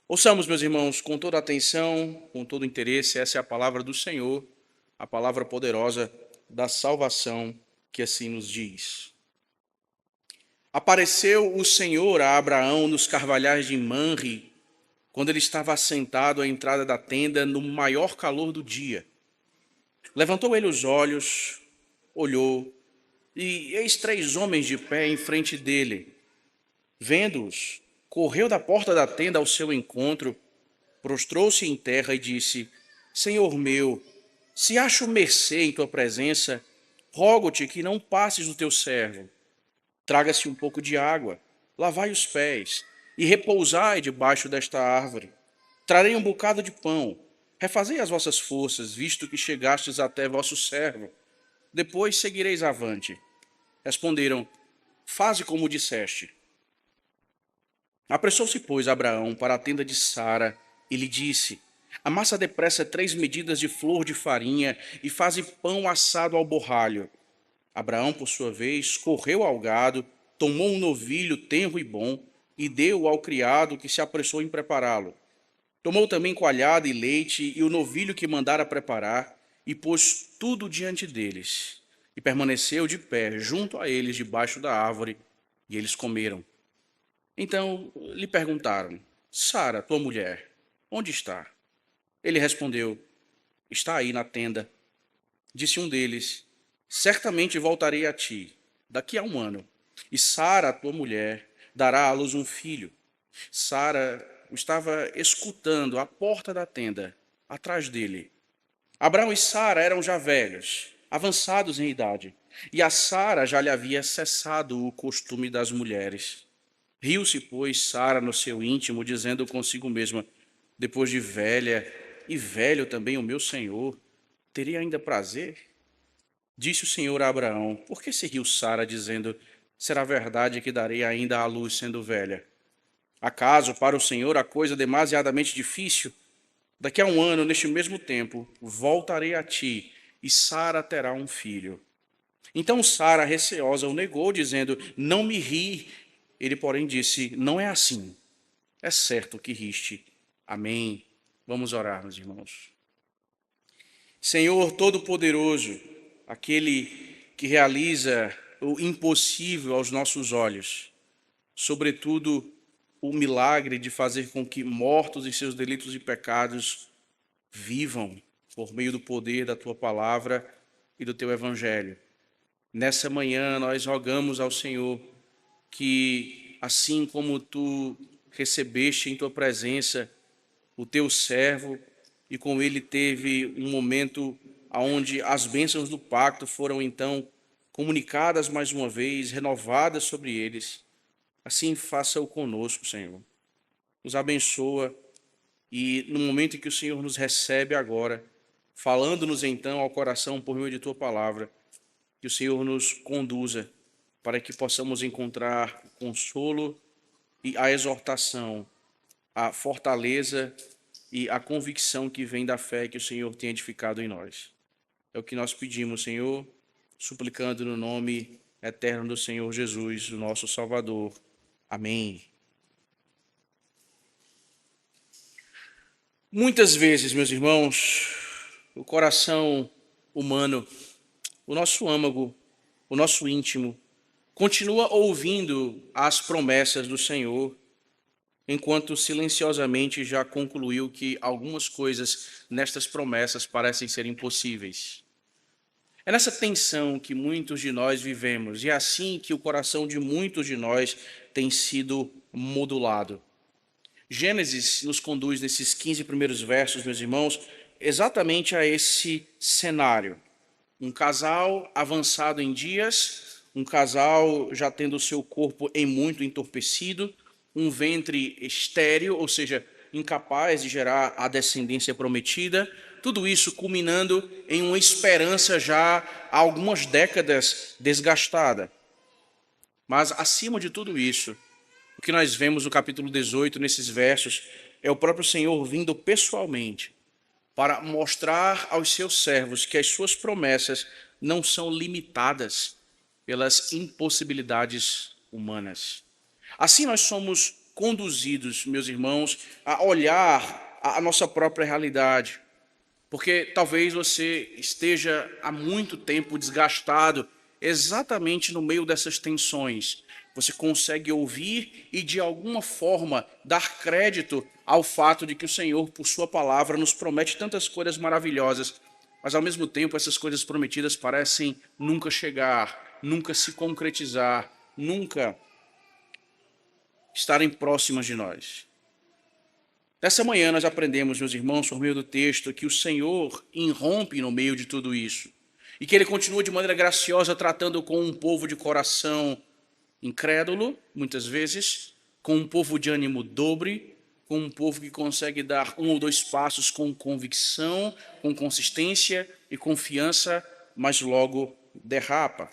Ouçamos, meus irmãos, com toda atenção, com todo interesse, essa é a palavra do Senhor, a palavra poderosa da salvação, que assim nos diz. Apareceu o Senhor a Abraão nos carvalhais de Manre, quando ele estava assentado à entrada da tenda no maior calor do dia. Levantou ele os olhos, olhou, e eis 3 homens de pé em frente dele. Vendo-os, correu da porta da tenda ao seu encontro, prostrou-se em terra e disse: Senhor meu, se acho mercê em tua presença, rogo-te que não passes o teu servo. Traga-se um pouco de água, lavai os pés e repousai debaixo desta árvore. Trarei um bocado de pão, refazei as vossas forças, visto que chegastes até vosso servo. Depois seguireis avante. Responderam: Faze como disseste. Apressou-se, pois, Abraão para a tenda de Sara e lhe disse: Amassa depressa 3 medidas de flor de farinha e faze pão assado ao borralho. Abraão, por sua vez, correu ao gado, tomou um novilho tenro e bom e deu ao criado que se apressou em prepará-lo. Tomou também coalhada e leite e o novilho que mandara preparar e pôs tudo diante deles. E permaneceu de pé junto a eles debaixo da árvore, e eles comeram. Então lhe perguntaram: Sara, tua mulher, onde está? Ele respondeu: Está aí na tenda. Disse um deles: Certamente voltarei a ti, daqui a um ano, e Sara, tua mulher, dará à luz um filho. Sara estava escutando à porta da tenda, atrás dele. Abraão e Sara eram já velhos, avançados em idade, e a Sara já lhe havia cessado o costume das mulheres. Riu-se, pois, Sara no seu íntimo, dizendo consigo mesma: Depois de velha, e velho também o meu senhor, teria ainda prazer? Disse o Senhor a Abraão: Por que se riu Sara, dizendo: Será verdade que darei ainda à luz sendo velha? Acaso para o Senhor a coisa demasiadamente difícil? Daqui a um ano, neste mesmo tempo, voltarei a ti, e Sara terá um filho. Então Sara, receosa, o negou, dizendo: Não me ri. Ele, porém, disse: Não é assim. É certo que riste. Amém. Vamos orar, meus irmãos. Senhor Todo-Poderoso, aquele que realiza o impossível aos nossos olhos, sobretudo o milagre de fazer com que mortos em seus delitos e pecados vivam por meio do poder da tua palavra e do teu evangelho. Nessa manhã nós rogamos ao Senhor que, assim como tu recebeste em tua presença o teu servo e com ele teve um momento onde as bênçãos do pacto foram então comunicadas mais uma vez, renovadas sobre eles, assim faça-o conosco, Senhor. Nos abençoa e no momento em que o Senhor nos recebe agora, falando-nos então ao coração por meio de tua palavra, que o Senhor nos conduza para que possamos encontrar o consolo e a exortação, a fortaleza e a convicção que vem da fé que o Senhor tem edificado em nós. É o que nós pedimos, Senhor, suplicando no nome eterno do Senhor Jesus, o nosso Salvador. Amém. Muitas vezes, meus irmãos, o coração humano, o nosso âmago, o nosso íntimo, continua ouvindo as promessas do Senhor, enquanto silenciosamente já concluiu que algumas coisas nestas promessas parecem ser impossíveis. É nessa tensão que muitos de nós vivemos, e é assim que o coração de muitos de nós tem sido modulado. Gênesis nos conduz nesses 15 primeiros versos, meus irmãos, exatamente a esse cenário. Um casal avançado em dias, um casal já tendo o seu corpo em muito entorpecido, um ventre estéril, ou seja, incapaz de gerar a descendência prometida, tudo isso culminando em uma esperança já há algumas décadas desgastada. Mas, acima de tudo isso, o que nós vemos no capítulo 18, nesses versos, é o próprio Senhor vindo pessoalmente para mostrar aos seus servos que as suas promessas não são limitadas pelas impossibilidades humanas. Assim nós somos conduzidos, meus irmãos, a olhar a nossa própria realidade. Porque talvez você esteja há muito tempo desgastado exatamente no meio dessas tensões. Você consegue ouvir e, de alguma forma, dar crédito ao fato de que o Senhor, por sua palavra, nos promete tantas coisas maravilhosas, mas, ao mesmo tempo, essas coisas prometidas parecem nunca chegar, nunca se concretizar, nunca estarem próximas de nós. Nessa manhã nós aprendemos, meus irmãos, por meio do texto, que o Senhor irrompe no meio de tudo isso e que Ele continua de maneira graciosa tratando com um povo de coração incrédulo, muitas vezes, com um povo de ânimo dobre, com um povo que consegue dar um ou dois passos com convicção, com consistência e confiança, mas logo derrapa.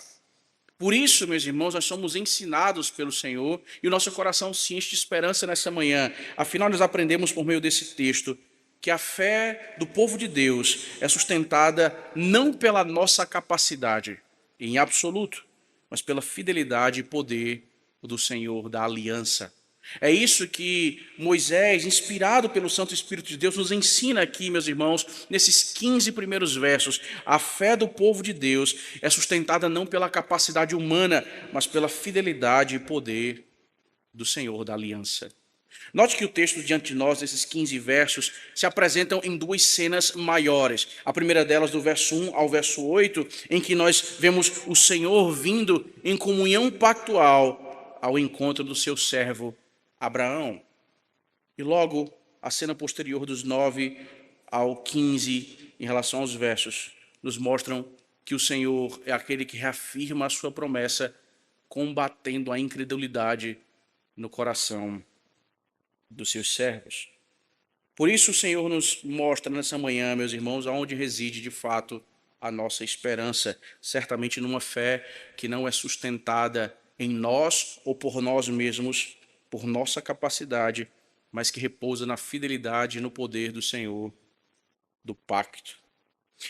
Por isso, meus irmãos, nós somos ensinados pelo Senhor e o nosso coração se enche de esperança nessa manhã. Afinal, nós aprendemos por meio desse texto que a fé do povo de Deus é sustentada não pela nossa capacidade, em absoluto, mas pela fidelidade e poder do Senhor da aliança. É isso que Moisés, inspirado pelo Santo Espírito de Deus, nos ensina aqui, meus irmãos, nesses 15 primeiros versos. A fé do povo de Deus é sustentada não pela capacidade humana, mas pela fidelidade e poder do Senhor da aliança. Note que o texto diante de nós, nesses 15 versos, se apresentam em duas cenas maiores. A primeira delas, do verso 1 ao verso 8, em que nós vemos o Senhor vindo em comunhão pactual ao encontro do seu servo Abraão. E logo a cena posterior dos 9 ao 15, em relação aos versos, nos mostram que o Senhor é aquele que reafirma a sua promessa, combatendo a incredulidade no coração dos seus servos. Por isso o Senhor nos mostra nessa manhã, meus irmãos, aonde reside de fato a nossa esperança, certamente numa fé que não é sustentada em nós ou por nós mesmos, por nossa capacidade, mas que repousa na fidelidade e no poder do Senhor, do pacto.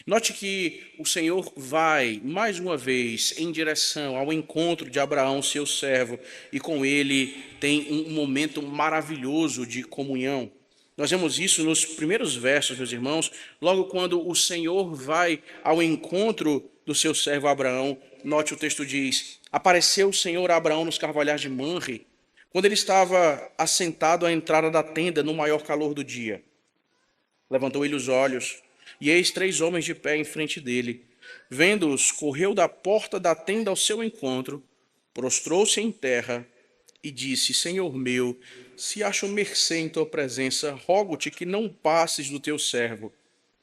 Note que o Senhor vai, mais uma vez, em direção ao encontro de Abraão, seu servo, e com ele tem um momento maravilhoso de comunhão. Nós vemos isso nos primeiros versos, meus irmãos, logo quando o Senhor vai ao encontro do seu servo Abraão. Note o texto diz: apareceu o Senhor a Abraão nos carvalhais de Manre, quando ele estava assentado à entrada da tenda no maior calor do dia. Levantou ele os olhos, e eis 3 homens de pé em frente dele. Vendo-os, correu da porta da tenda ao seu encontro, prostrou-se em terra e disse: Senhor meu, se acho mercê em tua presença, rogo-te que não passes do teu servo.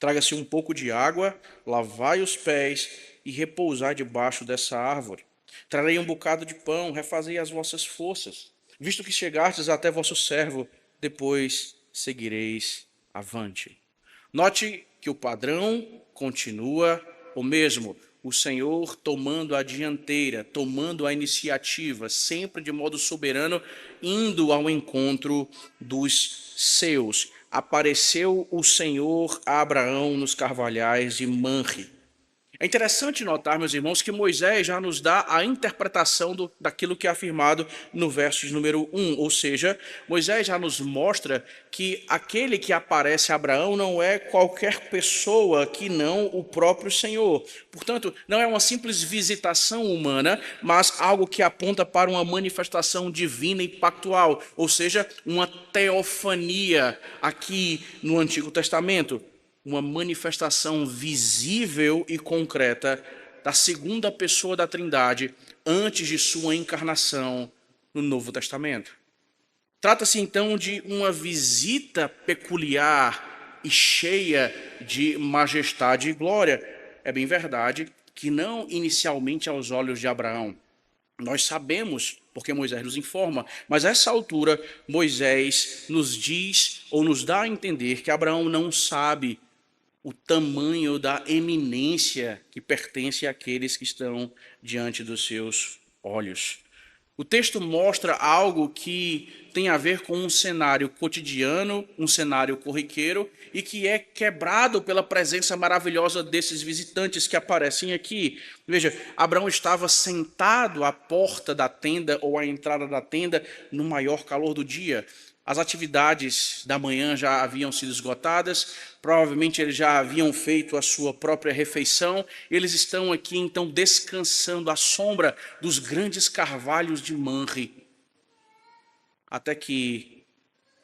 Traga-se um pouco de água, lavai os pés e repousai debaixo dessa árvore. Trarei um bocado de pão, refazei as vossas forças. Visto que chegastes até vosso servo, depois seguireis avante. Note que o padrão continua o mesmo. O Senhor tomando a dianteira, tomando a iniciativa, sempre de modo soberano, indo ao encontro dos seus. Apareceu o Senhor a Abraão nos carvalhais de Manre. É interessante notar, meus irmãos, que Moisés já nos dá a interpretação daquilo que é afirmado no verso de número 1. Ou seja, Moisés já nos mostra que aquele que aparece a Abraão não é qualquer pessoa que não o próprio Senhor. Portanto, não é uma simples visitação humana, mas algo que aponta para uma manifestação divina e pactual. Ou seja, uma teofania aqui no Antigo Testamento. Uma manifestação visível e concreta da segunda pessoa da Trindade antes de sua encarnação no Novo Testamento. Trata-se então de uma visita peculiar e cheia de majestade e glória. É bem verdade que não inicialmente aos olhos de Abraão. Nós sabemos, porque Moisés nos informa, mas a essa altura Moisés nos diz ou nos dá a entender que Abraão não sabe o tamanho da eminência que pertence àqueles que estão diante dos seus olhos. O texto mostra algo que tem a ver com um cenário cotidiano, um cenário corriqueiro, e que é quebrado pela presença maravilhosa desses visitantes que aparecem aqui. Veja, Abraão estava sentado à porta da tenda ou à entrada da tenda no maior calor do dia. As atividades da manhã já haviam sido esgotadas, provavelmente eles já haviam feito a sua própria refeição. Eles estão aqui, então, descansando à sombra dos grandes carvalhos de Manre. Até que,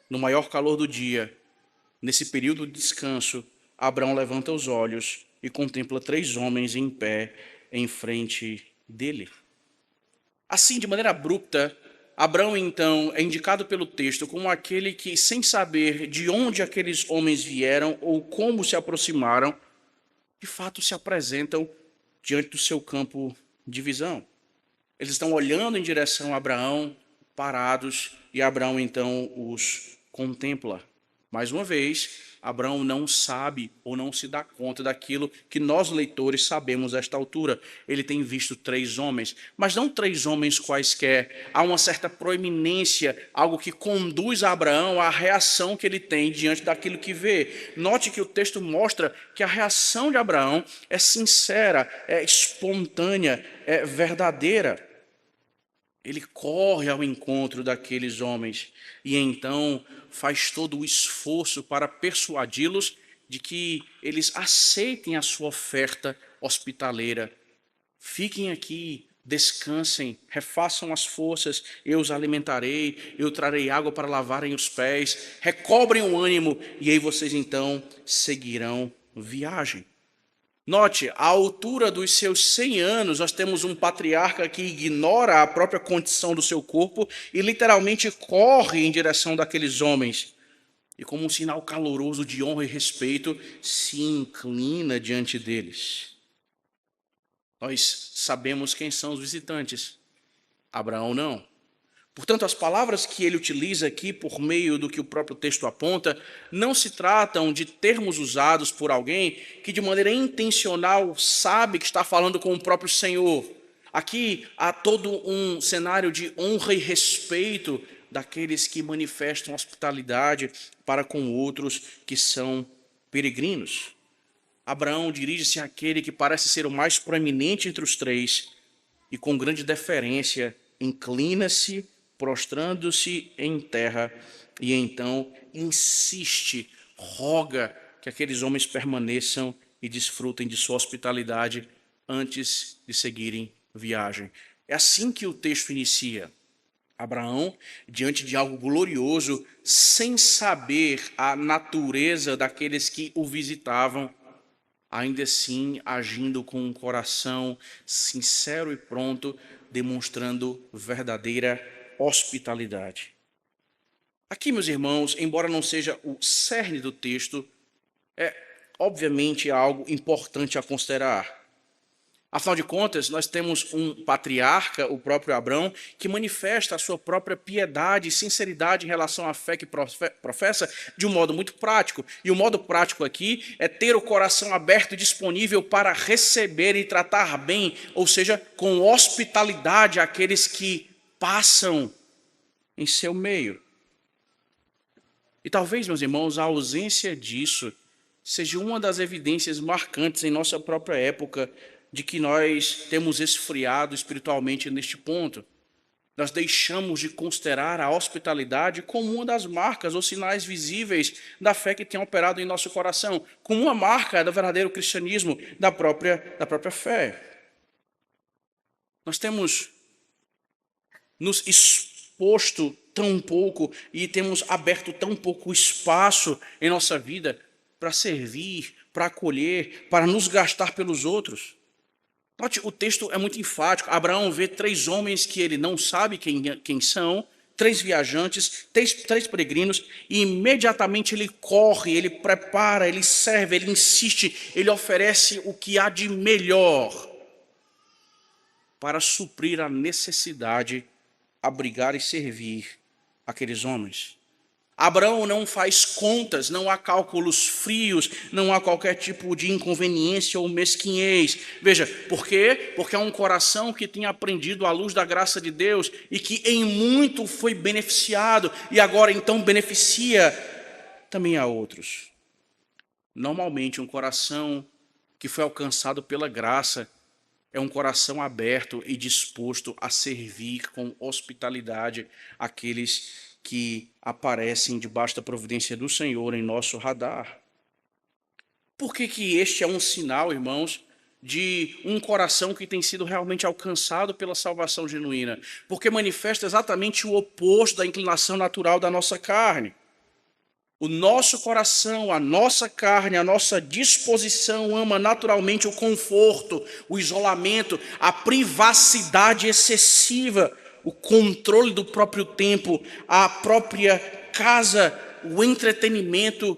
no maior calor do dia, nesse período de descanso, Abraão levanta os olhos e contempla 3 homens em pé em frente dele. Assim, de maneira abrupta, Abraão, então, é indicado pelo texto como aquele que, sem saber de onde aqueles homens vieram ou como se aproximaram, de fato se apresentam diante do seu campo de visão. Eles estão olhando em direção a Abraão, parados, e Abraão, então, os contempla. Mais uma vez, Abraão não sabe ou não se dá conta daquilo que nós, leitores, sabemos a esta altura. Ele tem visto 3 homens, mas não 3 homens quaisquer. Há uma certa proeminência, algo que conduz a Abraão à reação que ele tem diante daquilo que vê. Note que o texto mostra que a reação de Abraão é sincera, é espontânea, é verdadeira. Ele corre ao encontro daqueles homens e então faz todo o esforço para persuadi-los de que eles aceitem a sua oferta hospitaleira. Fiquem aqui, descansem, refaçam as forças, eu os alimentarei, eu trarei água para lavarem os pés, recobrem o ânimo e aí vocês então seguirão viagem. Note, à altura dos seus 100 anos, nós temos um patriarca que ignora a própria condição do seu corpo e literalmente corre em direção daqueles homens. E como um sinal caloroso de honra e respeito, se inclina diante deles. Nós sabemos quem são os visitantes. Abraão não. Portanto, as palavras que ele utiliza aqui, por meio do que o próprio texto aponta, não se tratam de termos usados por alguém que, de maneira intencional, sabe que está falando com o próprio Senhor. Aqui há todo um cenário de honra e respeito daqueles que manifestam hospitalidade para com outros que são peregrinos. Abraão dirige-se àquele que parece ser o mais proeminente entre os 3 e, com grande deferência, inclina-se, prostrando-se em terra, e então insiste, roga que aqueles homens permaneçam e desfrutem de sua hospitalidade antes de seguirem viagem. É assim que o texto inicia. Abraão, diante de algo glorioso, sem saber a natureza daqueles que o visitavam, ainda assim agindo com um coração sincero e pronto, demonstrando verdadeira hospitalidade. Aqui, meus irmãos, embora não seja o cerne do texto, é obviamente algo importante a considerar. Afinal de contas, nós temos um patriarca, o próprio Abraão, que manifesta a sua própria piedade e sinceridade em relação à fé que professa de um modo muito prático. E o modo prático aqui é ter o coração aberto e disponível para receber e tratar bem, ou seja, com hospitalidade aqueles que passam em seu meio. E talvez, meus irmãos, a ausência disso seja uma das evidências marcantes em nossa própria época de que nós temos esfriado espiritualmente neste ponto. Nós deixamos de considerar a hospitalidade como uma das marcas ou sinais visíveis da fé que tem operado em nosso coração, como uma marca do verdadeiro cristianismo, da própria fé. Nós temos nos exposto tão pouco e temos aberto tão pouco espaço em nossa vida para servir, para acolher, para nos gastar pelos outros. Note, o texto é muito enfático. Abraão vê 3 homens que ele não sabe quem são, 3 viajantes, 3 peregrinos, e imediatamente ele corre, ele prepara, ele serve, ele insiste, ele oferece o que há de melhor para suprir a necessidade, abrigar e servir aqueles homens. Abraão não faz contas, não há cálculos frios, não há qualquer tipo de inconveniência ou mesquinhez. Veja, por quê? Porque é um coração que tem aprendido à luz da graça de Deus e que em muito foi beneficiado e agora então beneficia também a outros. Normalmente, um coração que foi alcançado pela graça é um coração aberto e disposto a servir com hospitalidade aqueles que aparecem debaixo da providência do Senhor em nosso radar. Por que este é um sinal, irmãos, de um coração que tem sido realmente alcançado pela salvação genuína? Porque manifesta exatamente o oposto da inclinação natural da nossa carne. O nosso coração, a nossa carne, a nossa disposição ama naturalmente o conforto, o isolamento, a privacidade excessiva, o controle do próprio tempo, a própria casa, o entretenimento,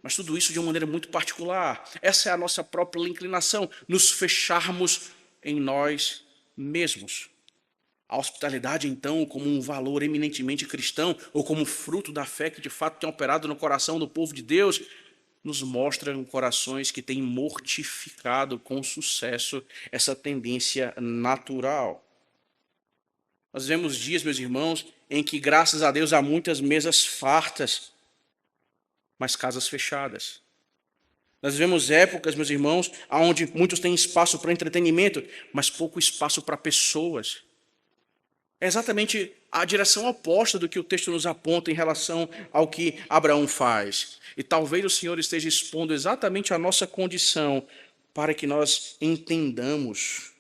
mas tudo isso de uma maneira muito particular. Essa é a nossa própria inclinação, nos fecharmos em nós mesmos. A hospitalidade, então, como um valor eminentemente cristão, ou como fruto da fé que de fato tem operado no coração do povo de Deus, nos mostra corações que têm mortificado com sucesso essa tendência natural. Nós vemos dias, meus irmãos, em que, graças a Deus, há muitas mesas fartas, mas casas fechadas. Nós vivemos épocas, meus irmãos, onde muitos têm espaço para entretenimento, mas pouco espaço para pessoas. É exatamente a direção oposta do que o texto nos aponta em relação ao que Abraão faz. E talvez o Senhor esteja expondo exatamente a nossa condição para que nós entendamos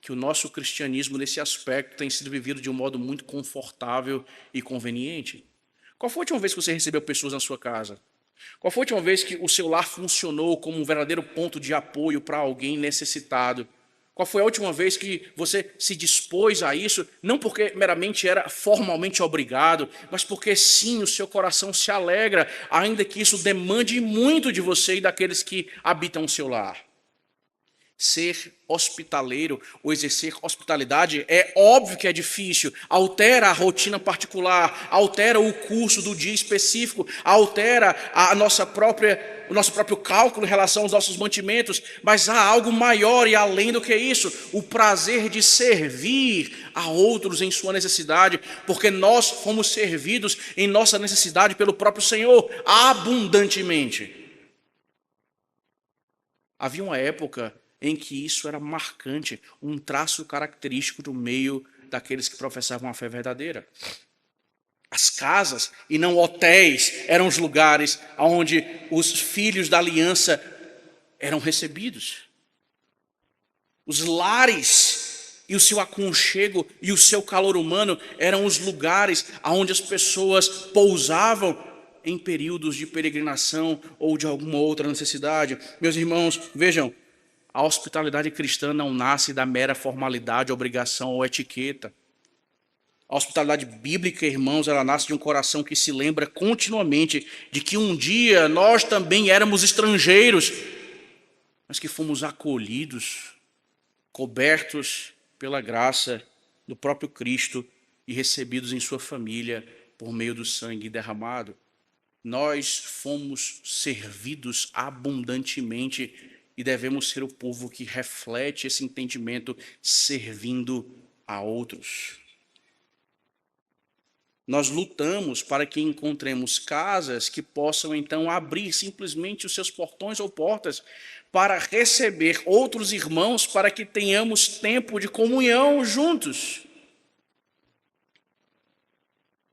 que o nosso cristianismo, nesse aspecto, tem sido vivido de um modo muito confortável e conveniente. Qual foi a última vez que você recebeu pessoas na sua casa? Qual foi a última vez que o seu lar funcionou como um verdadeiro ponto de apoio para alguém necessitado? Qual foi a última vez que você se dispôs a isso, não porque meramente era formalmente obrigado, mas porque sim, o seu coração se alegra, ainda que isso demande muito de você e daqueles que habitam o seu lar? Ser hospitaleiro ou exercer hospitalidade é óbvio que é difícil, altera a rotina particular, altera o curso do dia específico, altera o nosso próprio cálculo em relação aos nossos mantimentos, mas há algo maior e além do que isso, o prazer de servir a outros em sua necessidade, porque nós fomos servidos em nossa necessidade pelo próprio Senhor, abundantemente. Havia uma época em que isso era marcante, um traço característico do meio daqueles que professavam a fé verdadeira. As casas, e não hotéis, eram os lugares onde os filhos da aliança eram recebidos. Os lares e o seu aconchego e o seu calor humano eram os lugares onde as pessoas pousavam em períodos de peregrinação ou de alguma outra necessidade. Meus irmãos, vejam, a hospitalidade cristã não nasce da mera formalidade, obrigação ou etiqueta. A hospitalidade bíblica, irmãos, ela nasce de um coração que se lembra continuamente de que um dia nós também éramos estrangeiros, mas que fomos acolhidos, cobertos pela graça do próprio Cristo e recebidos em sua família por meio do sangue derramado. Nós fomos servidos abundantemente e devemos ser o povo que reflete esse entendimento servindo a outros. Nós lutamos para que encontremos casas que possam então abrir simplesmente os seus portões ou portas para receber outros irmãos, para que tenhamos tempo de comunhão juntos.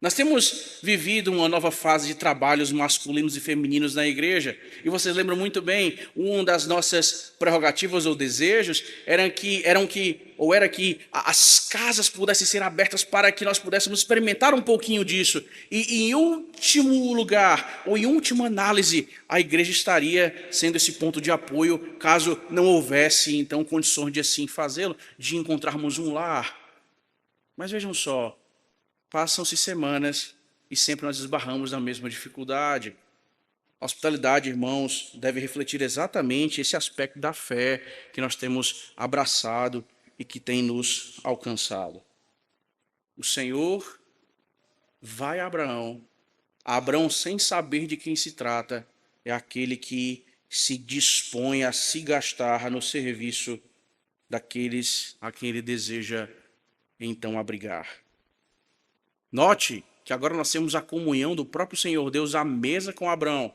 Nós temos vivido uma nova fase de trabalhos masculinos e femininos na igreja. E vocês lembram muito bem, uma das nossas prerrogativas ou desejos era que as casas pudessem ser abertas para que nós pudéssemos experimentar um pouquinho disso. E em último lugar, ou em última análise, a igreja estaria sendo esse ponto de apoio, caso não houvesse então condições de assim fazê-lo, de encontrarmos um lar. Mas vejam só, passam-se semanas e sempre nós esbarramos na mesma dificuldade. A hospitalidade, irmãos, deve refletir exatamente esse aspecto da fé que nós temos abraçado e que tem nos alcançado. O Senhor vai a Abraão Abrão, sem saber de quem se trata, é aquele que se dispõe a se gastar no serviço daqueles a quem ele deseja então abrigar. Note que agora nós temos a comunhão do próprio Senhor Deus à mesa com Abrão.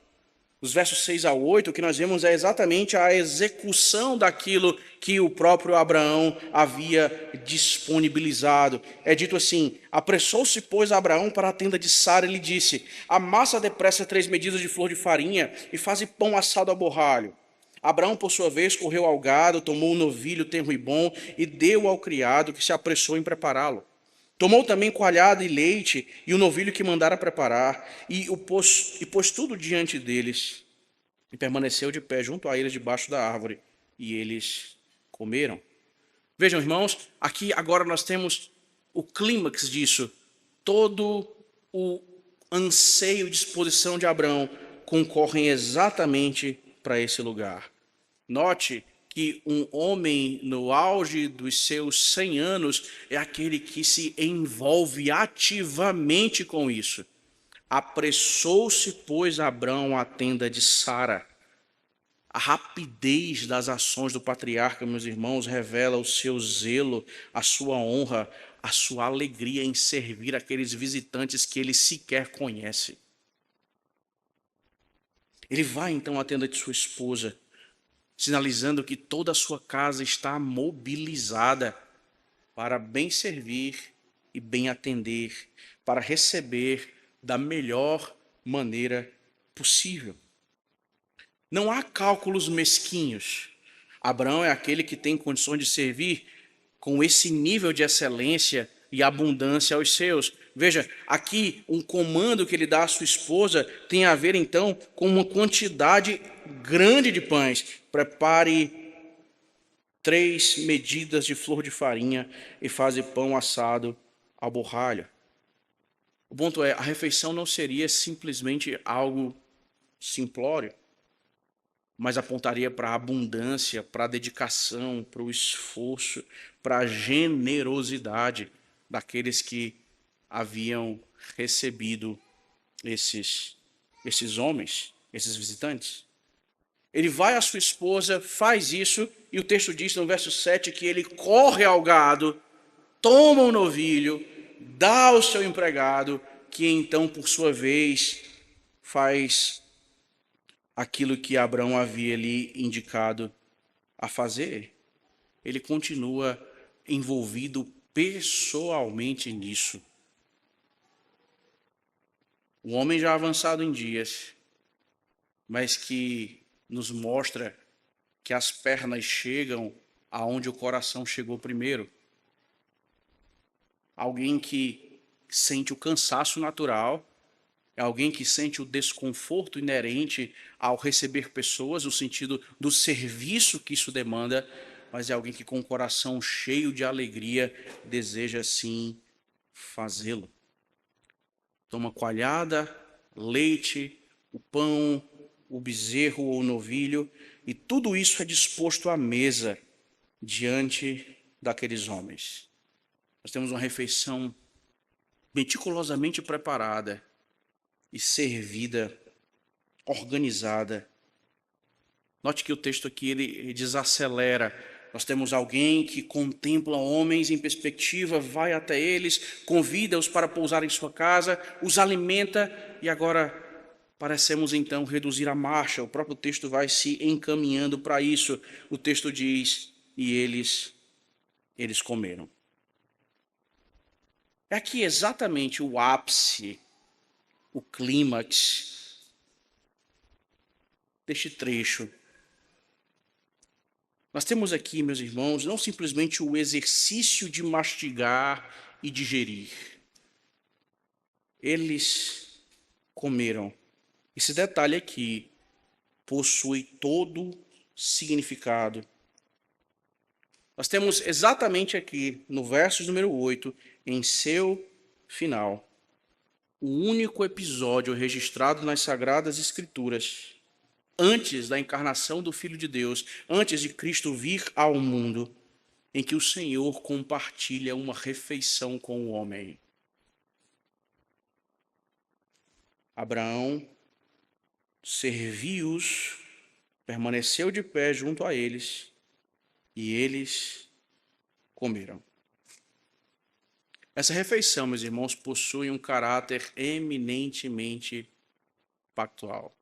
Os versos 6 a 8, o que nós vemos é exatamente a execução daquilo que o próprio Abraão havia disponibilizado. É dito assim: apressou-se, pois, Abraão para a tenda de Sara e lhe disse: amassa depressa 3 medidas de flor de farinha e faze pão assado ao borralho. Abraão, por sua vez, correu ao gado, tomou um novilho tenro e bom e deu ao criado, que se apressou em prepará-lo. Tomou também coalhada e leite e o novilho que mandara preparar, e pôs tudo diante deles, e permaneceu de pé junto a eles debaixo da árvore, e eles comeram. Vejam, irmãos, aqui agora nós temos o clímax disso. Todo o anseio e disposição de Abraão concorrem exatamente para esse lugar. Note que um homem no auge dos seus 100 anos é aquele que se envolve ativamente com isso. Apressou-se, pois, Abrão à tenda de Sara. A rapidez das ações do patriarca, meus irmãos, revela o seu zelo, a sua honra, a sua alegria em servir aqueles visitantes que ele sequer conhece. Ele vai então à tenda de sua esposa, sinalizando que toda a sua casa está mobilizada para bem servir e bem atender, para receber da melhor maneira possível. Não há cálculos mesquinhos. Abraão é aquele que tem condições de servir com esse nível de excelência e abundância aos seus. Veja, aqui um comando que ele dá à sua esposa tem a ver então com uma quantidade grande de pães. Prepare 3 medidas de flor de farinha e faze pão assado ao borralho. O ponto é, a refeição não seria simplesmente algo simplório, mas apontaria para a abundância, para a dedicação, para o esforço, para a generosidade daqueles que haviam recebido esses homens, esses visitantes. Ele vai à sua esposa, faz isso, e o texto diz no verso 7 que ele corre ao gado, toma o novilho, dá ao seu empregado, que então, por sua vez, faz aquilo que Abraão havia lhe indicado a fazer. Ele continua envolvido pessoalmente nisso. Um homem já avançado em dias, mas que nos mostra que as pernas chegam aonde o coração chegou primeiro. Alguém que sente o cansaço natural, é alguém que sente o desconforto inerente ao receber pessoas, no sentido do serviço que isso demanda, mas é alguém que com o coração cheio de alegria deseja sim fazê-lo. Toma coalhada, leite, o pão, o bezerro ou o novilho, e tudo isso é disposto à mesa diante daqueles homens. Nós temos uma refeição meticulosamente preparada e servida, organizada. Note que o texto aqui ele desacelera. Nós temos alguém que contempla homens em perspectiva, vai até eles, convida-os para pousar em sua casa, os alimenta e agora parecemos então reduzir a marcha. O próprio texto vai se encaminhando para isso. O texto diz, e eles comeram. É aqui exatamente o ápice, o clímax deste trecho. Nós temos aqui, meus irmãos, não simplesmente o exercício de mastigar e digerir. Eles comeram. Esse detalhe aqui possui todo significado. Nós temos exatamente aqui, no verso número 8, em seu final, o único episódio registrado nas Sagradas Escrituras, antes da encarnação do Filho de Deus, antes de Cristo vir ao mundo, em que o Senhor compartilha uma refeição com o homem. Abraão serviu-os, permaneceu de pé junto a eles, e eles comeram. Essa refeição, meus irmãos, possui um caráter eminentemente pactual.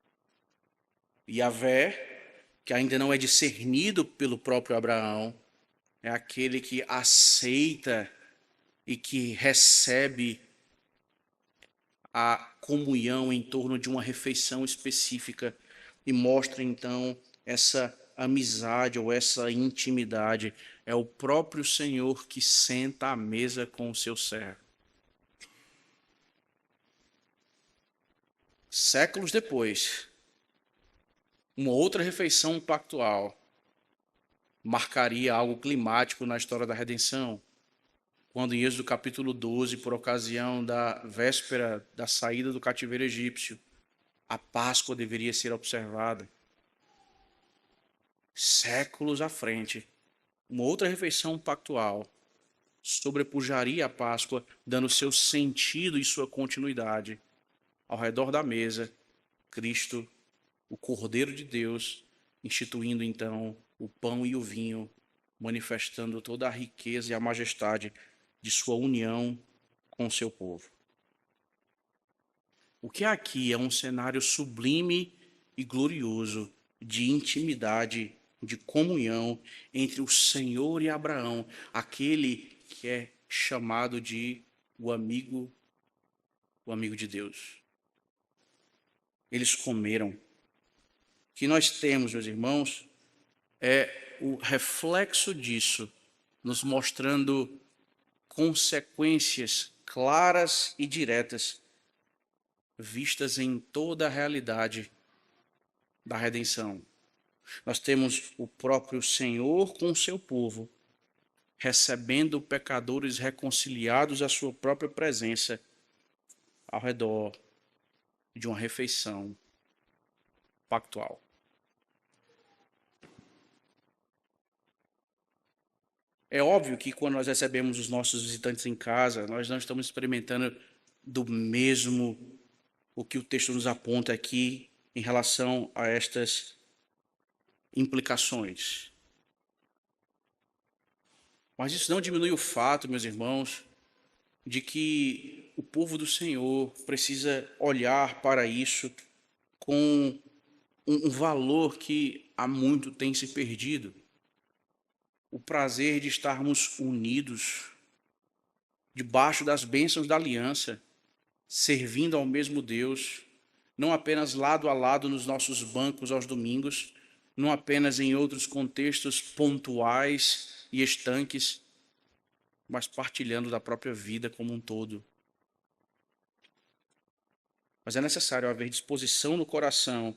Yahvé, que ainda não é discernido pelo próprio Abraão, é aquele que aceita e que recebe a comunhão em torno de uma refeição específica e mostra então essa amizade ou essa intimidade. É o próprio Senhor que senta à mesa com o seu servo. Séculos depois, uma outra refeição pactual marcaria algo climático na história da redenção, quando em Êxodo capítulo 12, por ocasião da véspera da saída do cativeiro egípcio, a Páscoa deveria ser observada. Séculos à frente, uma outra refeição pactual sobrepujaria a Páscoa, dando seu sentido e sua continuidade. Ao redor da mesa, Cristo, o Cordeiro de Deus, instituindo então o pão e o vinho, manifestando toda a riqueza e a majestade de sua união com o seu povo. O que aqui é um cenário sublime e glorioso de intimidade, de comunhão entre o Senhor e Abraão, aquele que é chamado de o amigo de Deus. Eles comeram. O que nós temos, meus irmãos, é o reflexo disso, nos mostrando consequências claras e diretas, vistas em toda a realidade da redenção. Nós temos o próprio Senhor com o seu povo, recebendo pecadores reconciliados à sua própria presença, ao redor de uma refeição pactual. É óbvio que quando nós recebemos os nossos visitantes em casa, nós não estamos experimentando do mesmo o que o texto nos aponta aqui em relação a estas implicações. Mas isso não diminui o fato, meus irmãos, de que o povo do Senhor precisa olhar para isso com um valor que há muito tem se perdido. O prazer de estarmos unidos, debaixo das bênçãos da aliança, servindo ao mesmo Deus, não apenas lado a lado nos nossos bancos aos domingos, não apenas em outros contextos pontuais e estanques, mas partilhando da própria vida como um todo. Mas é necessário haver disposição no coração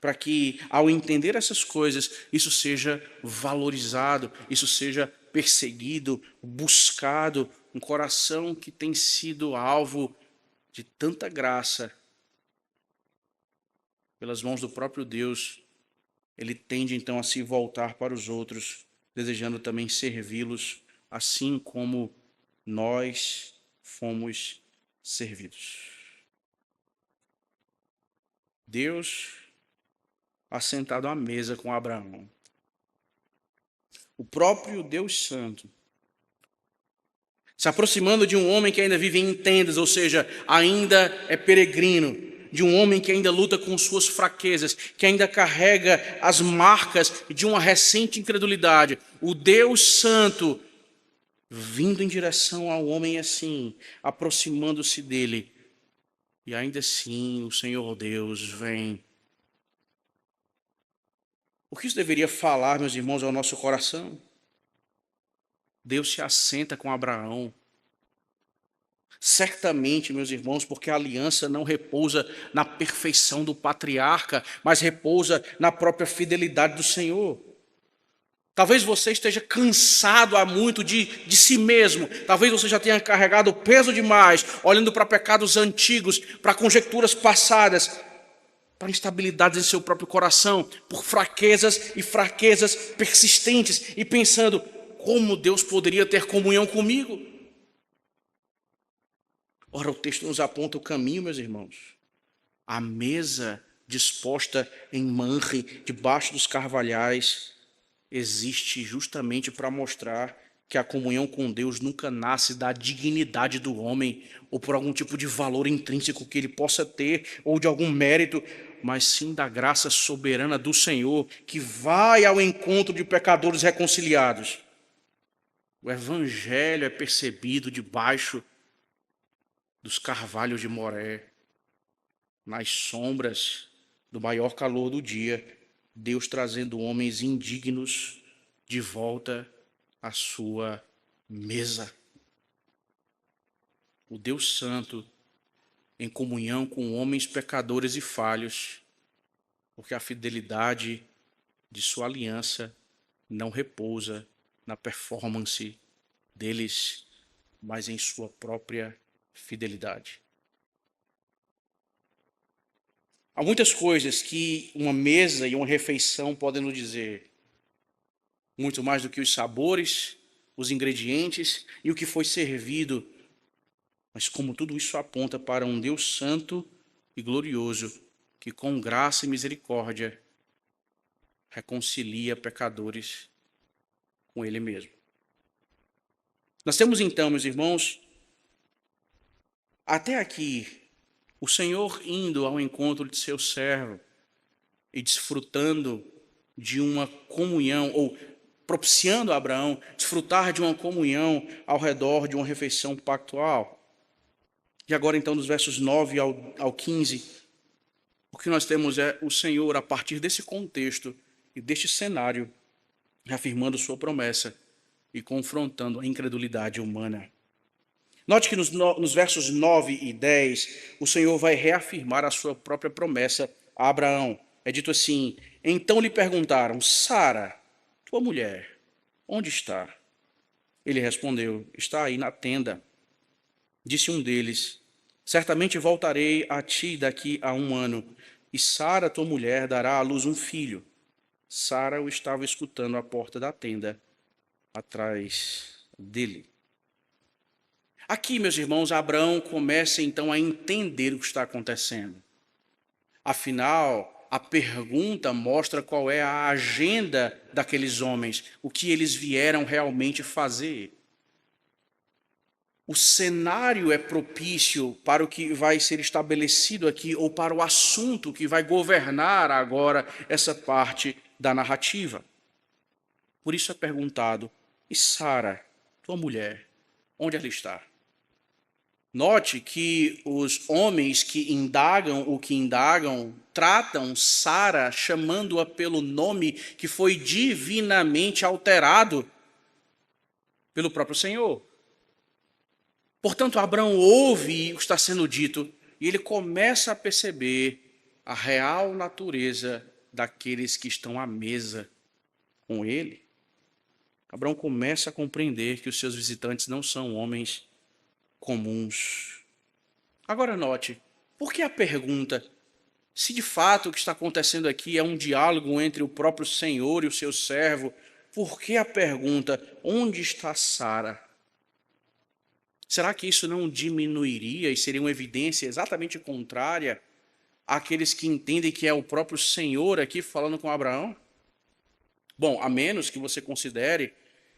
para que, ao entender essas coisas, isso seja valorizado, isso seja perseguido, buscado. Um coração que tem sido alvo de tanta graça pelas mãos do próprio Deus, ele tende então a se voltar para os outros, desejando também servi-los, assim como nós fomos servidos. Deus assentado à mesa com Abraão. O próprio Deus Santo, se aproximando de um homem que ainda vive em tendas, ou seja, ainda é peregrino, de um homem que ainda luta com suas fraquezas, que ainda carrega as marcas de uma recente incredulidade. O Deus Santo, vindo em direção ao homem assim, aproximando-se dele, e ainda assim o Senhor Deus vem. O que isso deveria falar, meus irmãos, ao nosso coração? Deus se assenta com Abraão. Certamente, meus irmãos, porque a aliança não repousa na perfeição do patriarca, mas repousa na própria fidelidade do Senhor. Talvez você esteja cansado há muito de si mesmo. Talvez você já tenha carregado peso demais, olhando para pecados antigos, para conjecturas passadas, para instabilidades em seu próprio coração, por fraquezas e fraquezas persistentes, e pensando, como Deus poderia ter comunhão comigo? Ora, o texto nos aponta o caminho, meus irmãos. a mesa disposta em Manre, debaixo dos carvalhais, existe justamente para mostrar que a comunhão com Deus nunca nasce da dignidade do homem ou por algum tipo de valor intrínseco que ele possa ter ou de algum mérito, mas sim da graça soberana do Senhor que vai ao encontro de pecadores reconciliados. O evangelho é percebido debaixo dos carvalhos de Moré, nas sombras do maior calor do dia, Deus trazendo homens indignos de volta à sua mesa. O Deus Santo em comunhão com homens pecadores e falhos, porque a fidelidade de sua aliança não repousa na performance deles, mas em sua própria fidelidade. Há muitas coisas que uma mesa e uma refeição podem nos dizer, muito mais do que os sabores, os ingredientes e o que foi servido, mas como tudo isso aponta para um Deus santo e glorioso, que com graça e misericórdia reconcilia pecadores com Ele mesmo. Nós temos então, meus irmãos, até aqui, o Senhor indo ao encontro de seu servo e desfrutando de uma comunhão, ou propiciando a Abraão desfrutar de uma comunhão ao redor de uma refeição pactual. E agora então, dos versos 9 ao 15, o que nós temos é o Senhor, a partir desse contexto e deste cenário, reafirmando sua promessa e confrontando a incredulidade humana. Note que nos versos 9 e 10, o Senhor vai reafirmar a sua própria promessa a Abraão. É dito assim: então lhe perguntaram, Sara, tua mulher, onde está? Ele respondeu, está aí na tenda. Disse um deles, certamente voltarei a ti daqui a 1 ano, e Sara, tua mulher, dará à luz um filho. Sara o estava escutando à porta da tenda, atrás dele. Aqui, meus irmãos, Abraão começa então a entender o que está acontecendo. Afinal, a pergunta mostra qual é a agenda daqueles homens, o que eles vieram realmente fazer. O cenário é propício para o que vai ser estabelecido aqui, ou para o assunto que vai governar agora essa parte da narrativa. Por isso é perguntado, e Sara, tua mulher, onde ela está? Note que os homens que indagam o que indagam tratam Sara chamando-a pelo nome que foi divinamente alterado pelo próprio Senhor. Portanto, Abraão ouve o que está sendo dito e ele começa a perceber a real natureza daqueles que estão à mesa com ele. Abraão começa a compreender que os seus visitantes não são homens comuns. Agora note, por que a pergunta? Se de fato o que está acontecendo aqui é um diálogo entre o próprio Senhor e o seu servo, por que a pergunta, onde está Sara? Será que isso não diminuiria e seria uma evidência exatamente contrária àqueles que entendem que é o próprio Senhor aqui falando com Abraão? Bom, a menos que você considere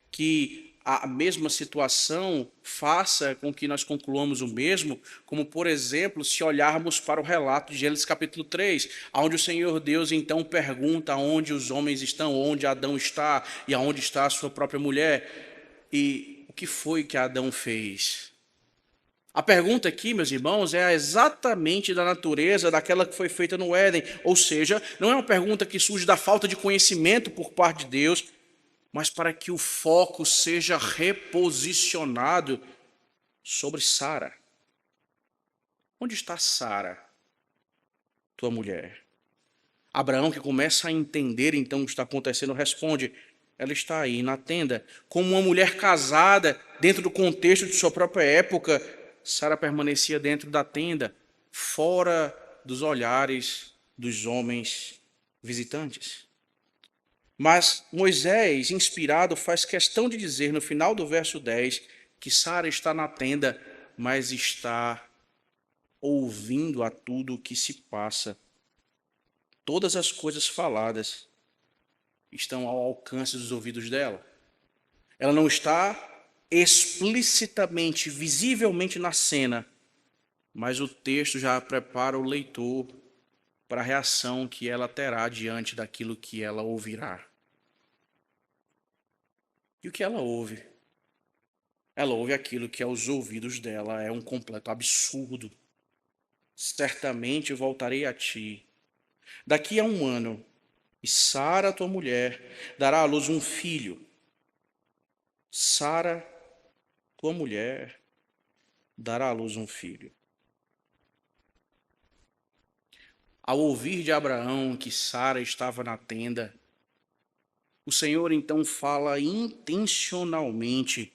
que a mesma situação faça com que nós concluamos o mesmo, como, por exemplo, se olharmos para o relato de Gênesis capítulo 3, onde o Senhor Deus então pergunta onde os homens estão, onde Adão está e aonde está a sua própria mulher. E o que foi que Adão fez? A pergunta aqui, meus irmãos, é exatamente da natureza daquela que foi feita no Éden, ou seja, não é uma pergunta que surge da falta de conhecimento por parte de Deus, mas para que o foco seja reposicionado sobre Sara. Onde está Sara, tua mulher? Abraão, que começa a entender então o que está acontecendo, responde, ela está aí na tenda. Como uma mulher casada, dentro do contexto de sua própria época, Sara permanecia dentro da tenda, fora dos olhares dos homens visitantes. Mas Moisés, inspirado, faz questão de dizer no final do verso 10 que Sara está na tenda, mas está ouvindo a tudo o que se passa. Todas as coisas faladas estão ao alcance dos ouvidos dela. Ela não está explicitamente, visivelmente na cena, mas o texto já prepara o leitor para a reação que ela terá diante daquilo que ela ouvirá. E o que ela ouve? Ela ouve aquilo que aos ouvidos dela é um completo absurdo. Certamente voltarei a ti daqui a 1 ano, e Sara, tua mulher, dará à luz um filho. Sara, tua mulher, dará à luz um filho. Ao ouvir de Abraão que Sara estava na tenda, o Senhor então fala intencionalmente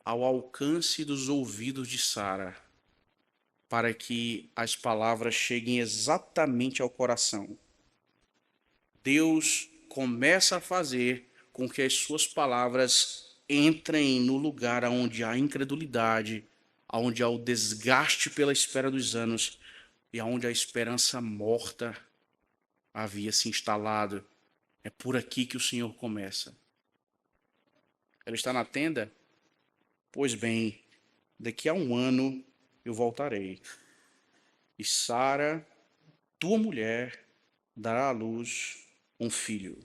ao alcance dos ouvidos de Sara, para que as palavras cheguem exatamente ao coração. Deus começa a fazer com que as suas palavras entrem no lugar onde há incredulidade, onde há o desgaste pela espera dos anos e onde a esperança morta havia se instalado. É por aqui que o Senhor começa. Ela está na tenda? Pois bem, daqui a 1 ano eu voltarei. E Sara, tua mulher, dará à luz um filho.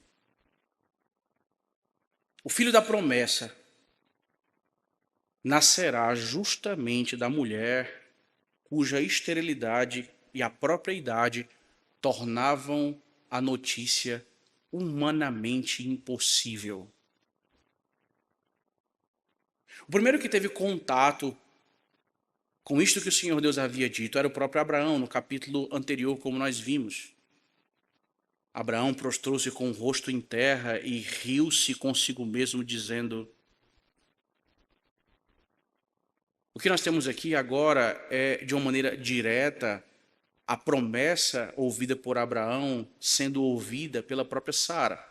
O filho da promessa nascerá justamente da mulher cuja esterilidade e a própria idade tornavam a notícia humanamente impossível. O primeiro que teve contato com isto que o Senhor Deus havia dito era o próprio Abraão, no capítulo anterior, como nós vimos. Abraão prostrou-se com o rosto em terra e riu-se consigo mesmo, dizendo: o que nós temos aqui agora é, de uma maneira direta, a promessa ouvida por Abraão sendo ouvida pela própria Sara.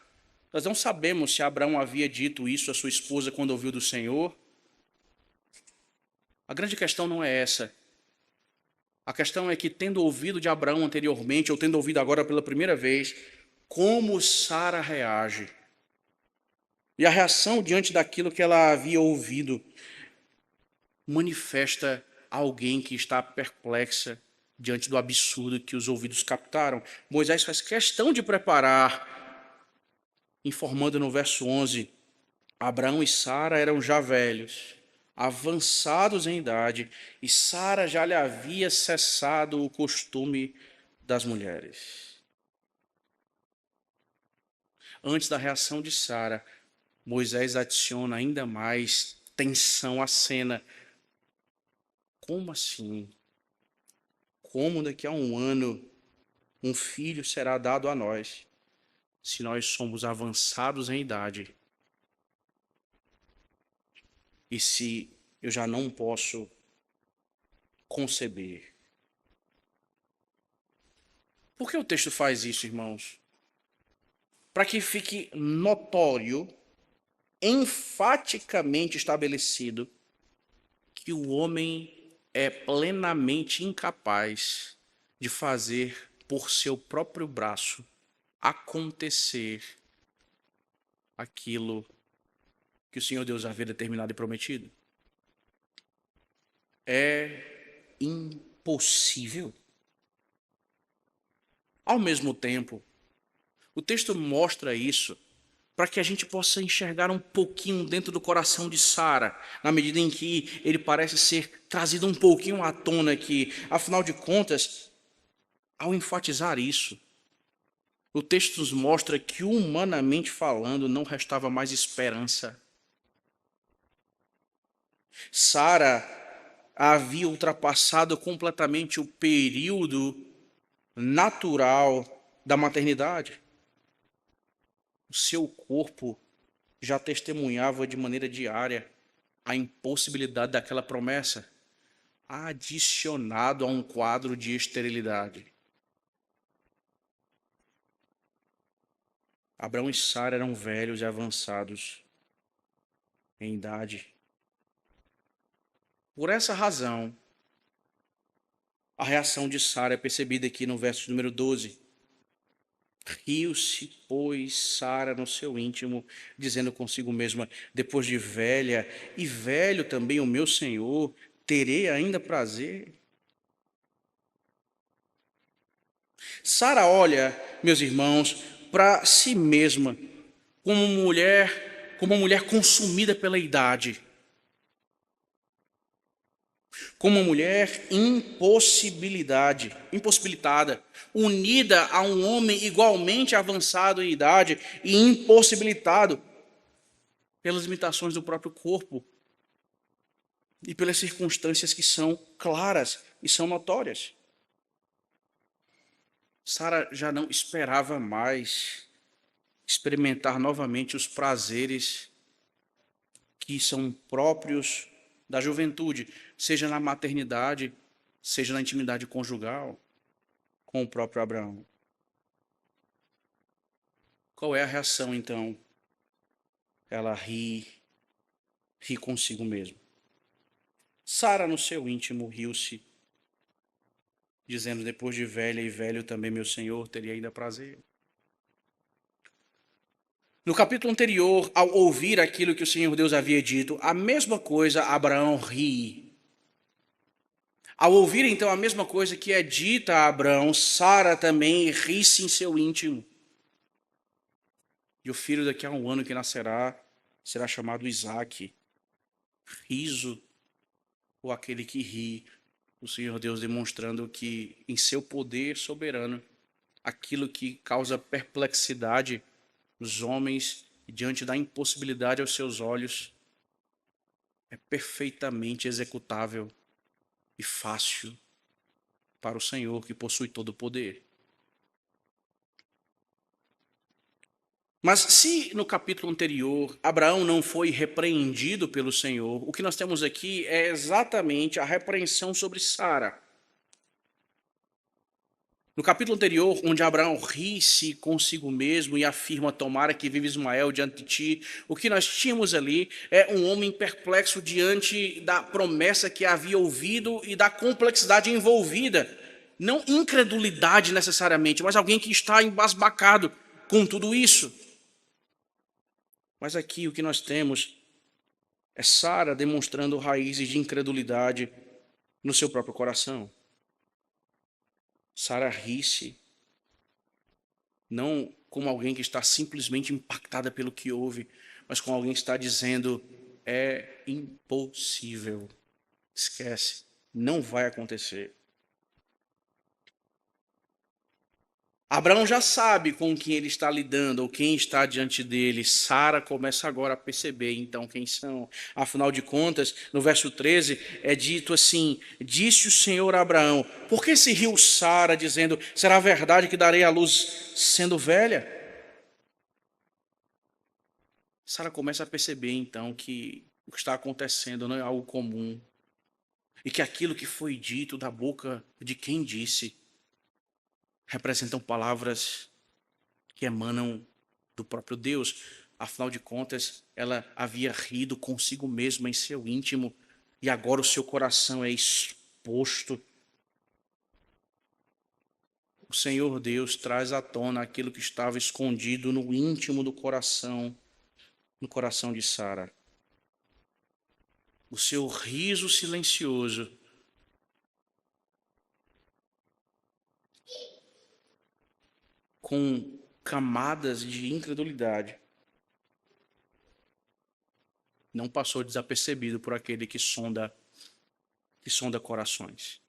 Nós não sabemos se Abraão havia dito isso à sua esposa quando ouviu do Senhor. A grande questão não é essa. A questão é que, tendo ouvido de Abraão anteriormente, ou tendo ouvido agora pela primeira vez, como Sara reage. E a reação diante daquilo que ela havia ouvido manifesta alguém que está perplexa diante do absurdo que os ouvidos captaram. Moisés faz questão de preparar, informando no verso 11, Abraão e Sara eram já velhos, avançados em idade, e Sara já lhe havia cessado o costume das mulheres. Antes da reação de Sara, Moisés adiciona ainda mais tensão à cena. Como assim? Como daqui a 1 ano um filho será dado a nós, se nós somos avançados em idade? E se eu já não posso conceber? Por que o texto faz isso, irmãos? Para que fique notório, enfaticamente estabelecido, que o homem é plenamente incapaz de fazer por seu próprio braço acontecer aquilo que o Senhor Deus havia determinado e prometido. É impossível. Ao mesmo tempo, o texto mostra isso para que a gente possa enxergar um pouquinho dentro do coração de Sara, na medida em que ele parece ser trazido um pouquinho à tona aqui. Afinal de contas, ao enfatizar isso, o texto nos mostra que, humanamente falando, não restava mais esperança. Sara havia ultrapassado completamente o período natural da maternidade. O seu corpo já testemunhava de maneira diária a impossibilidade daquela promessa, adicionado a um quadro de esterilidade. Abraão e Sara eram velhos e avançados em idade. Por essa razão, A reação de Sara é percebida aqui no verso número 12. Riu-se, pois, Sara no seu íntimo, dizendo consigo mesma: depois de velha, e velho também o meu senhor, terei ainda prazer? Sara olha, meus irmãos, para si mesma como uma mulher consumida pela idade, como uma mulher impossibilitada, unida a um homem igualmente avançado em idade e impossibilitado pelas limitações do próprio corpo e pelas circunstâncias que são claras e são notórias. Sara já não esperava mais experimentar novamente os prazeres que são próprios da juventude, seja na maternidade, seja na intimidade conjugal com o próprio Abraão. Qual é a reação, então? Ela ri consigo mesma. Sara, no seu íntimo, riu-se, dizendo: depois de velha e velho também meu senhor teria ainda prazer. No capítulo anterior, ao ouvir aquilo que o Senhor Deus havia dito, a mesma coisa Abraão ri. Ao ouvir então a mesma coisa que é dita a Abraão, Sara também ri-se em seu íntimo. E o filho daqui a um ano que nascerá será chamado Isaque. Riso, ou aquele que ri, o Senhor Deus demonstrando que em seu poder soberano, aquilo que causa perplexidade nos homens diante da impossibilidade aos seus olhos é perfeitamente executável e fácil para o Senhor que possui todo o poder. Mas se no capítulo anterior Abraão não foi repreendido pelo Senhor, o que nós temos aqui é exatamente a repreensão sobre Sara. No capítulo anterior, onde Abraão ri-se consigo mesmo e afirma: tomara que vive Ismael diante de ti, o que nós tínhamos ali é um homem perplexo diante da promessa que havia ouvido e da complexidade envolvida. Não incredulidade necessariamente, mas alguém que está embasbacado com tudo isso. Mas aqui o que nós temos é Sara demonstrando raízes de incredulidade no seu próprio coração. Sara ri-se, não como alguém que está simplesmente impactada pelo que ouve, mas como alguém que está dizendo: é impossível, esquece, não vai acontecer. Abraão já sabe com quem ele está lidando, ou quem está diante dele. Sara começa agora a perceber, então, quem são. Afinal de contas, no verso 13, é dito assim: disse o Senhor a Abraão: por que se riu Sara, dizendo: será verdade que darei à luz sendo velha? Sara começa a perceber, então, que o que está acontecendo não é algo comum. E que aquilo que foi dito da boca de quem disse representam palavras que emanam do próprio Deus. Afinal de contas, ela havia rido consigo mesma em seu íntimo e agora o seu coração é exposto. O Senhor Deus traz à tona aquilo que estava escondido no íntimo do coração, no coração de Sara. O seu riso silencioso com camadas de incredulidade não passou desapercebido por aquele que sonda corações.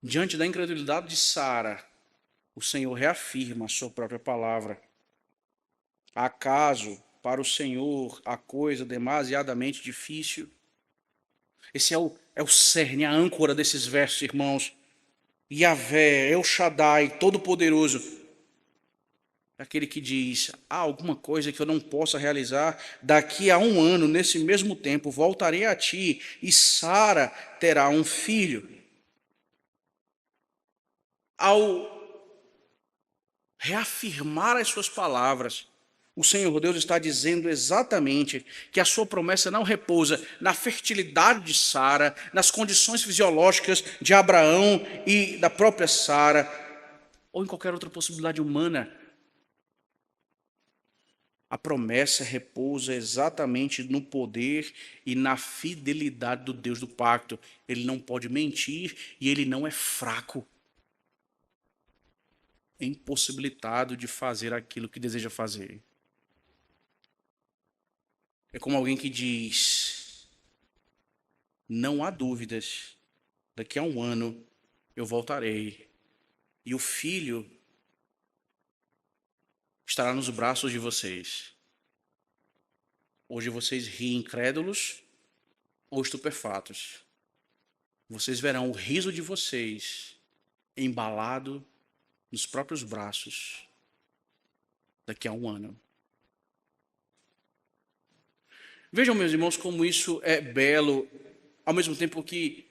Diante da incredulidade de Sara, o Senhor reafirma a sua própria palavra. Acaso para o Senhor a coisa demasiadamente difícil? Esse é o cerne, a âncora desses versos, irmãos. Yahvé, El Shaddai, Todo-Poderoso, aquele que diz: há alguma coisa que eu não possa realizar? Daqui a um ano, nesse mesmo tempo, voltarei a ti e Sara terá um filho. Ao reafirmar as suas palavras, O Senhor Deus está dizendo exatamente que a sua promessa não repousa na fertilidade de Sara, nas condições fisiológicas de Abraão e da própria Sara, ou em qualquer outra possibilidade humana. A promessa repousa exatamente no poder e na fidelidade do Deus do pacto. Ele não pode mentir e ele não é fraco, é impossibilitado de fazer aquilo que deseja fazer. É como alguém que diz: não há dúvidas, daqui a 1 ano eu voltarei e o filho estará nos braços de vocês. Hoje vocês riem incrédulos ou estupefatos. Vocês verão o riso de vocês embalado nos próprios braços daqui a 1 ano. Vejam, meus irmãos, como isso é belo, ao mesmo tempo que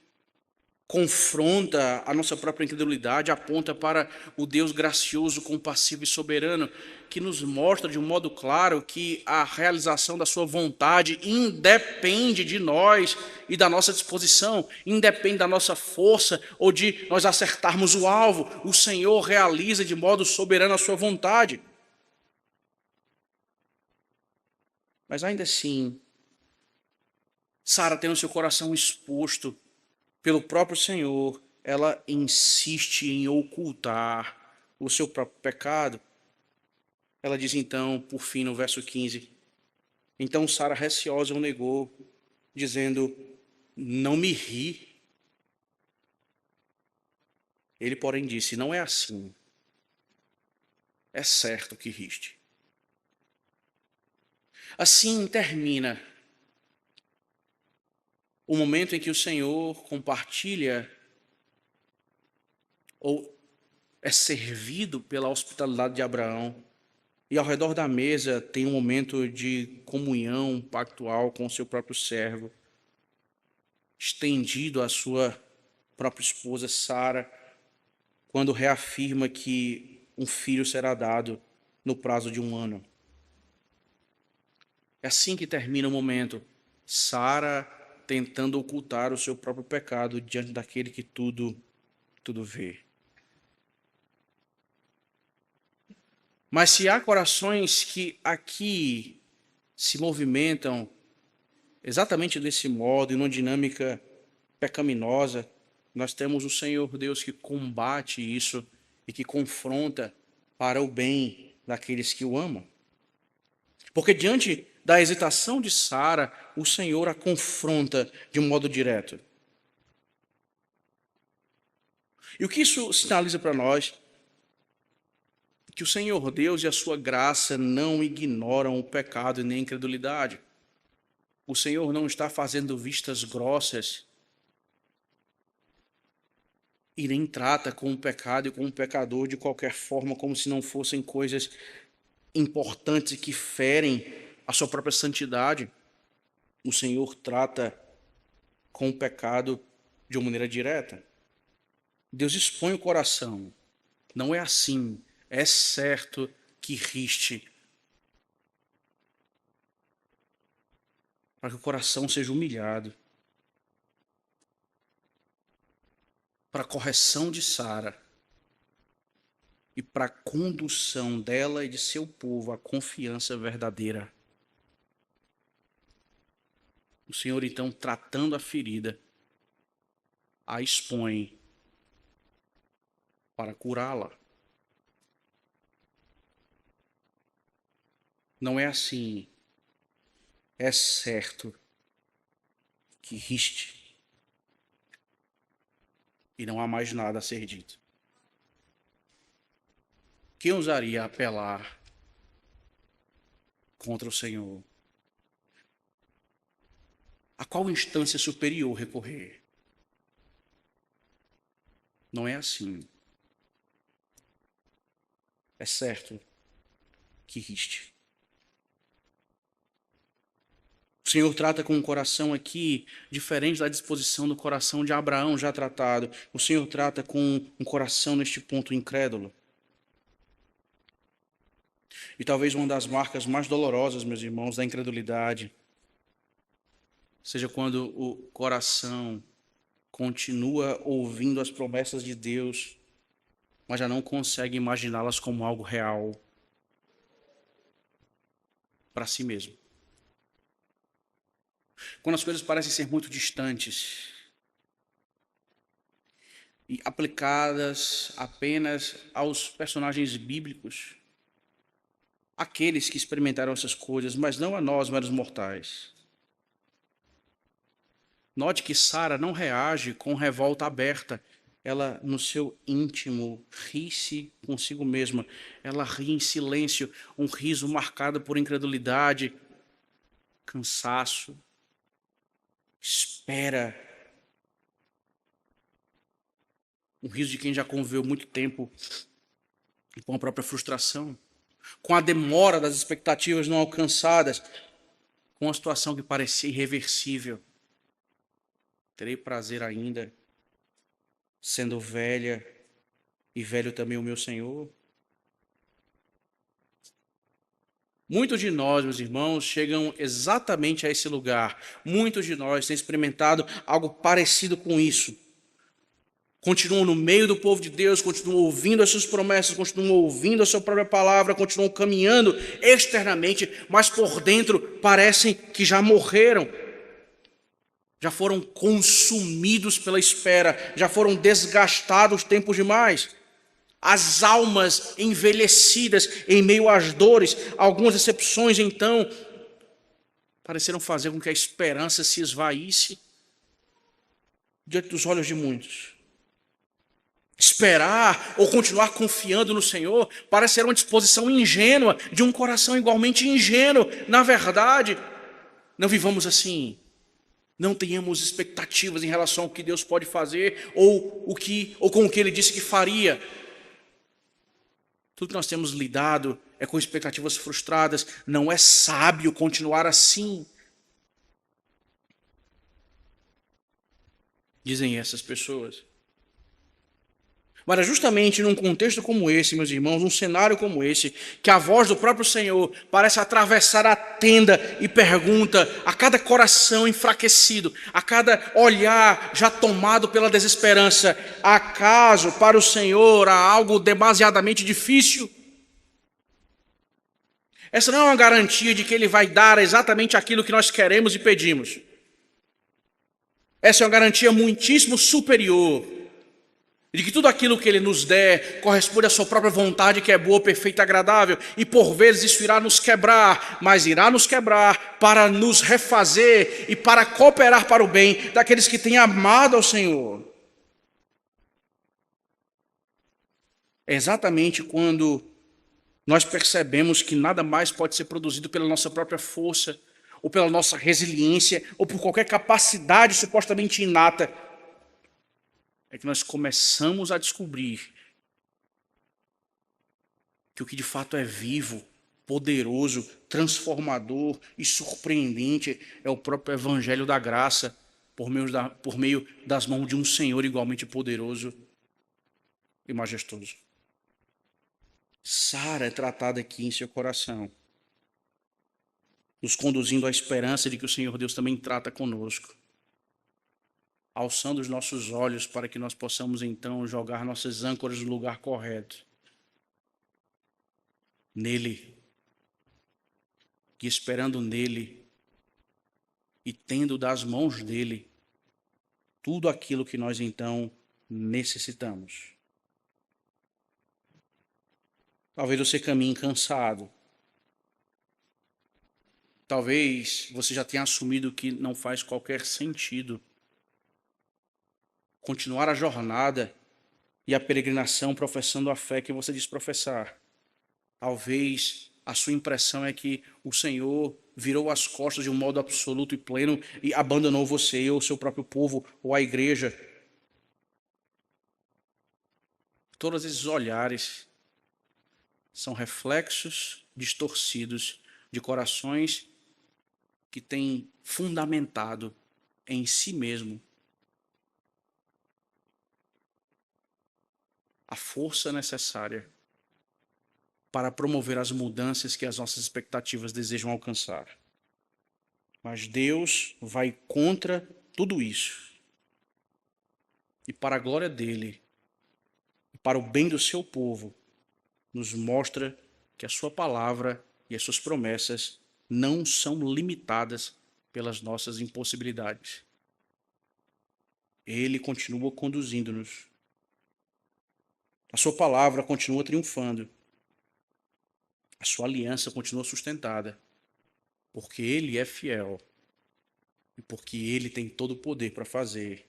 confronta a nossa própria incredulidade, aponta para o Deus gracioso, compassivo e soberano, que nos mostra de um modo claro que a realização da sua vontade independe de nós e da nossa disposição, independe da nossa força ou de nós acertarmos o alvo. O Senhor realiza de modo soberano a sua vontade. Mas ainda assim, Sara, tendo seu coração exposto pelo próprio Senhor, ela insiste em ocultar o seu próprio pecado. Ela diz então, por fim, no verso 15, então Sara receosa o negou, dizendo, não me ri. Ele, porém, disse, não é assim. É certo que riste. Assim termina o momento em que o Senhor compartilha ou é servido pela hospitalidade de Abraão. E ao redor da mesa tem um momento de comunhão pactual com o seu próprio servo, estendido à sua própria esposa Sara, quando reafirma que um filho será dado no prazo de 1 ano. É assim que termina o momento. Sara tentando ocultar o seu próprio pecado diante daquele que tudo vê. Mas se há corações que aqui se movimentam exatamente desse modo, em uma dinâmica pecaminosa, nós temos o Senhor Deus que combate isso e que confronta para o bem daqueles que o amam. Porque diante da hesitação de Sara, o Senhor a confronta de um modo direto. E o que isso sinaliza para nós? Que o Senhor Deus e a sua graça não ignoram o pecado e nem a incredulidade. O Senhor não está fazendo vistas grossas e nem trata com o pecado e com o pecador de qualquer forma, como se não fossem coisas importantes que ferem a sua própria santidade. O Senhor trata com o pecado de uma maneira direta. Deus expõe o coração. Não é assim. É certo que riste. Para que o coração seja humilhado. Para a correção de Sara. E para a condução dela e de seu povo à confiança verdadeira. O Senhor, então, tratando a ferida, a expõe para curá-la. Não é assim. É certo que riste. E não há mais nada a ser dito. Quem ousaria apelar contra o Senhor? A qual instância superior recorrer? Não é assim. É certo que riste. O Senhor trata com um coração aqui diferente da disposição do coração de Abraão já tratado. O Senhor trata com um coração neste ponto incrédulo. E talvez uma das marcas mais dolorosas, meus irmãos, da incredulidade, seja quando o coração continua ouvindo as promessas de Deus, mas já não consegue imaginá-las como algo real para si mesmo. Quando as coisas parecem ser muito distantes e aplicadas apenas aos personagens bíblicos, aqueles que experimentaram essas coisas, mas não a nós, meros mortais. Note que Sara não reage com revolta aberta. Ela, no seu íntimo, ri-se consigo mesma. Ela ri em silêncio, um riso marcado por incredulidade, cansaço, espera. Um riso de quem já conviveu muito tempo com a própria frustração, com a demora das expectativas não alcançadas, com a situação que parecia irreversível. Terei prazer ainda, sendo velha e velho também o meu Senhor. Muitos de nós, meus irmãos, chegam exatamente a esse lugar. Muitos de nós têm experimentado algo parecido com isso. Continuam no meio do povo de Deus, continuam ouvindo as suas promessas, continuam ouvindo a sua própria palavra, continuam caminhando externamente, mas por dentro parecem que já morreram. Já foram consumidos pela espera, já foram desgastados tempos demais. As almas envelhecidas em meio às dores, algumas decepções, então, pareceram fazer com que a esperança se esvaísse diante dos olhos de muitos. Esperar ou continuar confiando no Senhor parece ser uma disposição ingênua de um coração igualmente ingênuo. Na verdade, não vivamos assim. Não tenhamos expectativas em relação ao que Deus pode fazer ou com o que Ele disse que faria. Tudo que nós temos lidado é com expectativas frustradas. Não é sábio continuar assim. Dizem essas pessoas. Mas é justamente num contexto como esse, meus irmãos, num cenário como esse, que a voz do próprio Senhor parece atravessar a tenda e pergunta a cada coração enfraquecido, a cada olhar já tomado pela desesperança: acaso para o Senhor há algo demasiadamente difícil? Essa não é uma garantia de que Ele vai dar exatamente aquilo que nós queremos e pedimos. Essa é uma garantia muitíssimo superior, de que tudo aquilo que Ele nos der corresponde à sua própria vontade, que é boa, perfeita e agradável. E por vezes isso irá nos quebrar, mas irá nos quebrar para nos refazer e para cooperar para o bem daqueles que têm amado ao Senhor. É exatamente quando nós percebemos que nada mais pode ser produzido pela nossa própria força, ou pela nossa resiliência, ou por qualquer capacidade supostamente inata, é que nós começamos a descobrir que o que de fato é vivo, poderoso, transformador e surpreendente é o próprio Evangelho da Graça, por meio das mãos de um Senhor igualmente poderoso e majestoso. Sara é tratada aqui em seu coração, nos conduzindo à esperança de que o Senhor Deus também trata conosco, alçando os nossos olhos para que nós possamos então jogar nossas âncoras no lugar correto, nele, e esperando nele, e tendo das mãos dele tudo aquilo que nós então necessitamos. Talvez você caminhe cansado. Talvez você já tenha assumido que não faz qualquer sentido continuar a jornada e a peregrinação professando a fé que você diz professar. Talvez a sua impressão é que o Senhor virou as costas de um modo absoluto e pleno e abandonou você ou o seu próprio povo ou a igreja. Todos esses olhares são reflexos distorcidos de corações que têm fundamentado em si mesmo a força necessária para promover as mudanças que as nossas expectativas desejam alcançar. Mas Deus vai contra tudo isso. E para a glória dele, e para o bem do seu povo, nos mostra que a sua palavra e as suas promessas não são limitadas pelas nossas impossibilidades. Ele continua conduzindo-nos. A sua palavra continua triunfando. A sua aliança continua sustentada. Porque ele é fiel. E porque ele tem todo o poder para fazer.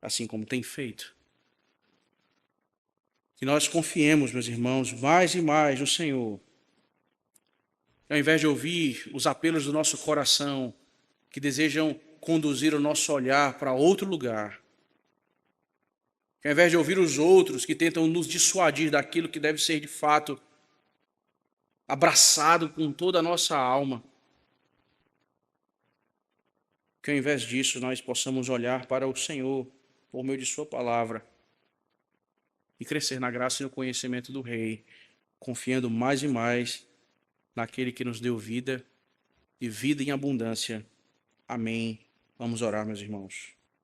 Assim como tem feito. Que nós confiemos, meus irmãos, mais e mais no Senhor. Ao invés de ouvir os apelos do nosso coração, que desejam conduzir o nosso olhar para outro lugar, que ao invés de ouvir os outros que tentam nos dissuadir daquilo que deve ser de fato abraçado com toda a nossa alma, que ao invés disso nós possamos olhar para o Senhor por meio de sua palavra e crescer na graça e no conhecimento do Rei, confiando mais e mais naquele que nos deu vida e vida em abundância. Amém. Vamos orar, meus irmãos.